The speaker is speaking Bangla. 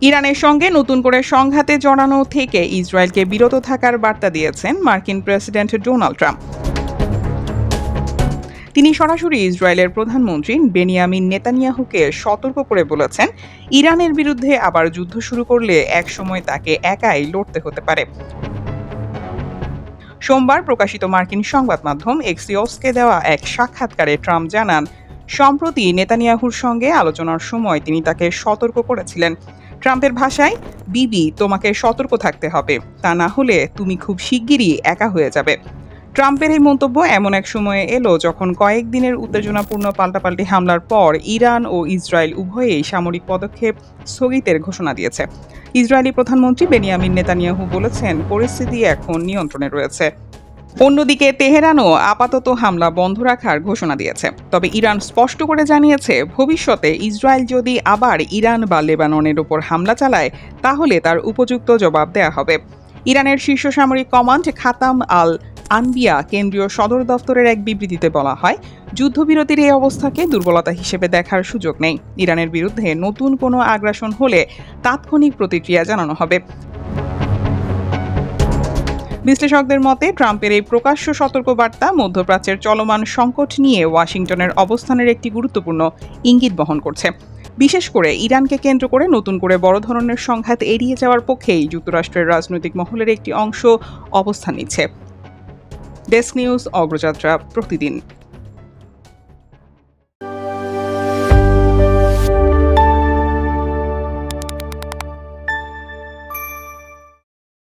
ইরানের সঙ্গে নতুন করে সংঘাতে জড়ানো থেকে ইসরায়েলকে বিরত থাকার বার্তা দিয়েছেন মার্কিন প্রেসিডেন্ট ডোনাল্ড ট্রাম্প। তিনি সরাসরি ইসরায়েলের প্রধানমন্ত্রী বেনিয়ামিন নেতানিয়াহুকে সতর্ক করে বলেছেন, ইরানের বিরুদ্ধে আবার যুদ্ধ শুরু করলে একসময় তাকে একাই লড়তে হতে পারে। সোমবার প্রকাশিত মার্কিন সংবাদ মাধ্যম এক্সিওসকে দেওয়া এক সাক্ষাৎকারে ট্রাম্প জানান, সম্প্রতি নেতানিয়াহুর সঙ্গে আলোচনার সময় তিনি তাকে সতর্ক করেছিলেন। ট্রাম্পের ভাষায়, বিবি, তোমাকে সতর্ক থাকতে হবে, তা না হলে তুমি খুব শিগগিরই একা হয়ে যাবে। ট্রাম্পের এই মন্তব্য এমন এক সময়ে এলো যখন কয়েকদিনের উত্তেজনাপূর্ণ পাল্টাপাল্টি হামলার পর ইরান ও ইসরায়েল উভয়েই সামরিক পদক্ষেপ স্থগিতের ঘোষণা দিয়েছে। ইসরায়েলি প্রধানমন্ত্রী বেনিয়ামিন নেতানিয়াহু বলেছেন, পরিস্থিতি এখন নিয়ন্ত্রণে রয়েছে। অন্যদিকে তেহরানও আপাতত হামলা বন্ধ রাখার ঘোষণা দিয়েছে। তবে ইরান স্পষ্ট করে জানিয়েছে, ভবিষ্যতে ইসরায়েল যদি আবার ইরান বা লেবাননের উপর হামলা চালায় তাহলে তার উপযুক্ত জবাব দেয়া হবে। ইরানের শীর্ষ সামরিক কমান্ড খাতাম আল আনবিয়া কেন্দ্রীয় সদর দফতরের এক বিবৃতিতে বলা হয়, যুদ্ধবিরতির এই অবস্থাকে দুর্বলতা হিসেবে দেখার সুযোগ নেই। ইরানের বিরুদ্ধে নতুন কোনো আগ্রাসন হলে তাৎক্ষণিক প্রতিক্রিয়া জানানো হবে। বিশ্লেষকদের মতে, ট্রাম্পের এই প্রকাশ্য সতর্কবার্তা মধ্যপ্রাচ্যের চলমান সংকট নিয়ে ওয়াশিংটনের অবস্থানের একটি গুরুত্বপূর্ণ ইঙ্গিত বহন করছে। বিশেষ করে ইরানকে কেন্দ্র করে নতুন করে বড় ধরনের সংঘাত এড়িয়ে যাওয়ার পক্ষেই যুক্তরাষ্ট্রের রাজনৈতিক মহলের একটি অংশ অবস্থান নিচ্ছে। ডেস্ক নিউজ, অগ্রযাত্রা, প্রতিদিন।